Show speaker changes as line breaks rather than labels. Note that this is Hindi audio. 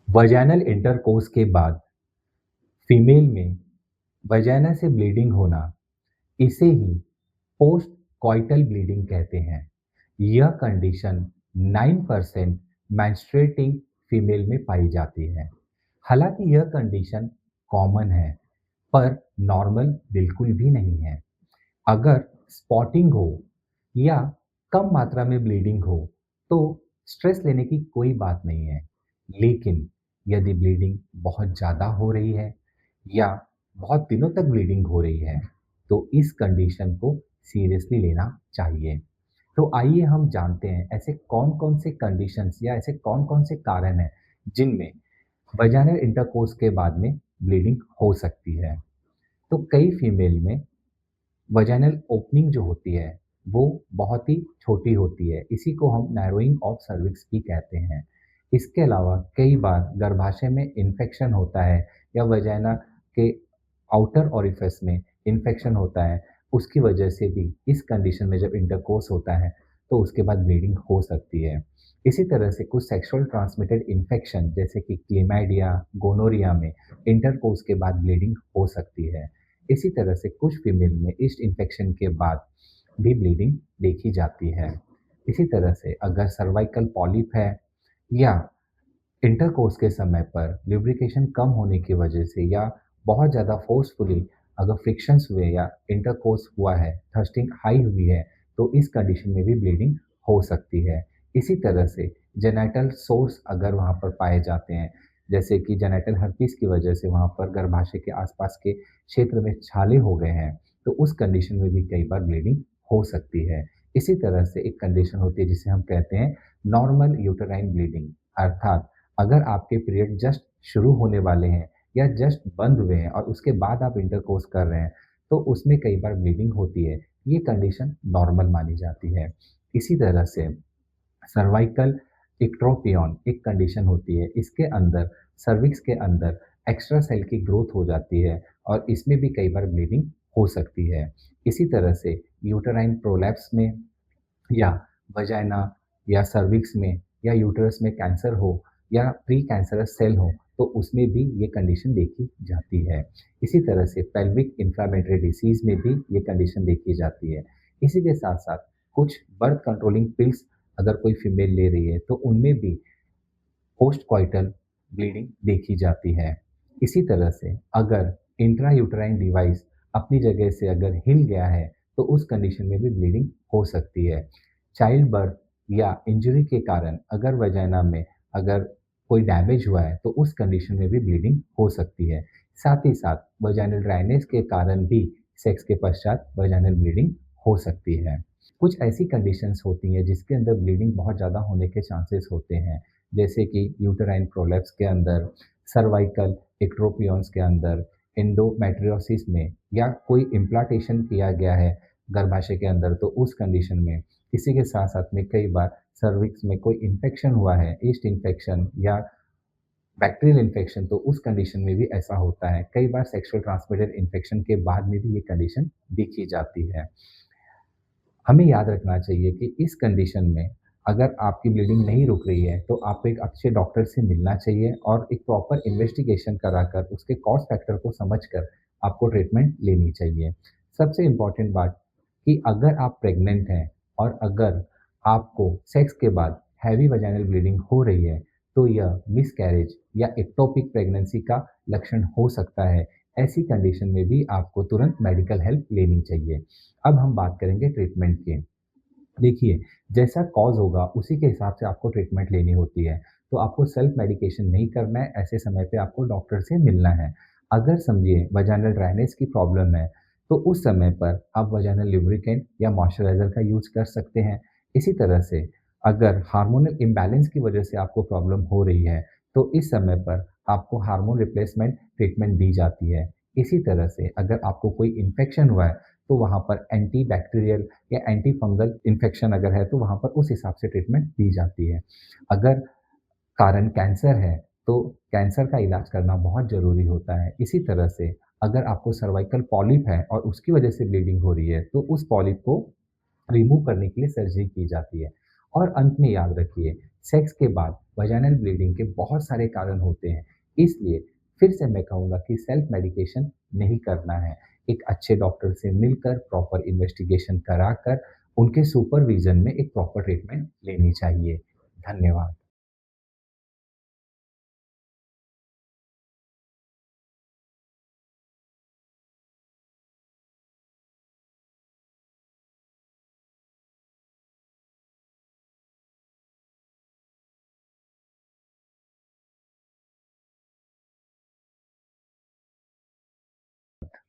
वजाइनल इंटरकोर्स के बाद फीमेल में वजाइना से ब्लीडिंग होना, इसे ही पोस्ट कॉइटल ब्लीडिंग कहते हैं। यह कंडीशन 9% मेंस्ट्रुएटिंग फीमेल में पाई जाती है। हालांकि यह कंडीशन कॉमन है, पर नॉर्मल बिल्कुल भी नहीं है। अगर स्पॉटिंग हो या कम मात्रा में ब्लीडिंग हो तो स्ट्रेस लेने की कोई बात नहीं है। लेकिन यदि ब्लीडिंग बहुत ज़्यादा हो रही है या बहुत दिनों तक ब्लीडिंग हो रही है तो इस कंडीशन को सीरियसली लेना चाहिए। तो आइए हम जानते हैं ऐसे कौन कौन से कंडीशंस या ऐसे कौन कौन से कारण हैं जिनमें वजाइनल इंटरकोर्स के बाद में ब्लीडिंग हो सकती है। तो कई फीमेल में वजाइनल ओपनिंग जो होती है वो बहुत ही छोटी होती है, इसी को हम नैरोइंग ऑफ सर्विक्स भी कहते हैं। इसके अलावा कई बार गर्भाशय में इन्फेक्शन होता है या वजाइना के आउटर ओरिफिस में इन्फेक्शन होता है, उसकी वजह से भी इस कंडीशन में जब इंटरकोर्स होता है तो उसके बाद ब्लीडिंग हो सकती है। इसी तरह से कुछ सेक्सुअल ट्रांसमिटेड इन्फेक्शन जैसे कि क्लेमाइडिया, गोनोरिया में इंटरकोर्स के बाद ब्लीडिंग हो सकती है। इसी तरह से कुछ फीमेल में ईस्ट इन्फेक्शन के बाद भी ब्लीडिंग देखी जाती है। इसी तरह से अगर सर्वाइकल पॉलिप है या इंटरकोर्स के समय पर ल्यूब्रिकेशन कम होने की वजह से या बहुत ज़्यादा फोर्सफुली अगर फ्रिक्शंस हुए या इंटरकोर्स हुआ है, थर्स्टिंग हाई हुई है, तो इस कंडीशन में भी ब्लीडिंग हो सकती है। इसी तरह से जेनिटल सोर्स अगर वहाँ पर पाए जाते हैं, जैसे कि जेनिटल हर्पीस की वजह से वहाँ पर गर्भाशय के आसपास के क्षेत्र में छाले हो गए हैं, तो उस कंडीशन में भी कई बार ब्लीडिंग हो सकती है। इसी तरह से एक कंडीशन होती है जिसे हम कहते हैं नॉर्मल यूटेराइन ब्लीडिंग, अर्थात अगर आपके पीरियड जस्ट शुरू होने वाले हैं या जस्ट बंद हुए हैं और उसके बाद आप इंटरकोर्स कर रहे हैं, तो उसमें कई बार ब्लीडिंग होती है। ये कंडीशन नॉर्मल मानी जाती है। इसी तरह से सर्वाइकल इक्ट्रोपियन एक कंडीशन होती है। इसके अंदर सर्विक्स के अंदर एक्स्ट्रा सेल की ग्रोथ हो जाती है और इसमें भी कई बार ब्लीडिंग हो सकती है। इसी तरह से यूटेराइन प्रोलैप्स में या वजाइना या सर्विक्स में या यूटरस में कैंसर हो या प्री कैंसरस सेल हो तो उसमें भी ये कंडीशन देखी जाती है। इसी तरह से पेल्विक इन्फ्लामेटरी डिसीज में भी ये कंडीशन देखी जाती है। इसी के साथ साथ कुछ बर्थ कंट्रोलिंग पिल्स अगर कोई फीमेल ले रही है तो उनमें भी पोस्ट कॉइटल ब्लीडिंग देखी जाती है। इसी तरह से अगर इंट्रा यूटराइन डिवाइस अपनी जगह से अगर हिल गया है तो उस कंडीशन में भी ब्लीडिंग हो सकती है। चाइल्ड बर्थ या इंजरी के कारण अगर वजाइना में अगर कोई डैमेज हुआ है तो उस कंडीशन में भी ब्लीडिंग हो सकती है। साथ ही साथ वजाइनल ड्राइनेस के कारण भी सेक्स के पश्चात वजाइनल ब्लीडिंग हो सकती है। कुछ ऐसी कंडीशंस होती हैं जिसके अंदर ब्लीडिंग बहुत ज़्यादा होने के चांसेस होते हैं, जैसे कि यूटेराइन प्रोलैप्स के अंदर, सर्वाइकल एक्ट्रोपियंस के अंदर, एंडोमेट्रियोसिस में या कोई इम्प्लांटेशन किया गया है गर्भाशय के अंदर तो उस कंडीशन में। इसी के साथ साथ में कई बार सर्विक्स में कोई इन्फेक्शन हुआ है, ईस्ट इन्फेक्शन या बैक्टीरियल इन्फेक्शन, तो उस कंडीशन में भी ऐसा होता है। कई बार सेक्सुअल ट्रांसमिटेड इन्फेक्शन के बाद में भी ये कंडीशन देखी जाती है। हमें याद रखना चाहिए कि इस कंडीशन में अगर आपकी ब्लीडिंग नहीं रुक रही है, तो आपको एक अच्छे डॉक्टर से मिलना चाहिए और एक प्रॉपर इन्वेस्टिगेशन कराकर उसके कॉज़ फैक्टर को समझकर आपको ट्रीटमेंट लेनी चाहिए। सबसे इम्पोर्टेंट बात कि अगर आप प्रेग्नेंट हैं और अगर आपको सेक्स के बाद हैवी वजाइनल ब्लीडिंग हो रही है, तो यह मिसकैरेज या एक्टोपिक प्रेगनेंसी का लक्षण हो सकता है। ऐसी कंडीशन में भी आपको तुरंत मेडिकल हेल्प लेनी चाहिए। अब हम बात करेंगे ट्रीटमेंट की। देखिए, जैसा कॉज़ होगा उसी के हिसाब से आपको ट्रीटमेंट लेनी होती है। तो आपको सेल्फ मेडिकेशन नहीं करना है, ऐसे समय पे आपको डॉक्टर से मिलना है। अगर समझिए वजाइनल ड्राइनेस की प्रॉब्लम है, तो उस समय पर आप वजाइनल लुब्रिकेंट या मॉइस्चराइज़र का यूज़ कर सकते हैं। इसी तरह से अगर हार्मोनल इम्बैलेंस की वजह से आपको प्रॉब्लम हो रही है, तो इस समय पर आपको हार्मोन रिप्लेसमेंट ट्रीटमेंट दी जाती है। इसी तरह से अगर आपको कोई इन्फेक्शन हुआ है, तो वहाँ पर एंटी बैक्टीरियल या एंटी फंगल इन्फेक्शन अगर है तो वहाँ पर उस हिसाब से ट्रीटमेंट दी जाती है। अगर कारण कैंसर है तो कैंसर का इलाज करना बहुत ज़रूरी होता है। इसी तरह से अगर आपको सर्वाइकल पॉलिप है और उसकी वजह से ब्लीडिंग हो रही है तो उस पॉलिप को रिमूव करने के लिए सर्जरी की जाती है। और अंत में याद रखिए, सेक्स के बाद वजाइनल ब्लीडिंग के बहुत सारे कारण होते हैं, इसलिए फिर से मैं कहूँगा कि सेल्फ मेडिकेशन नहीं करना है। एक अच्छे डॉक्टर से मिलकर प्रॉपर इन्वेस्टिगेशन कराकर उनके सुपरविज़न में एक प्रॉपर ट्रीटमेंट लेनी चाहिए। धन्यवाद।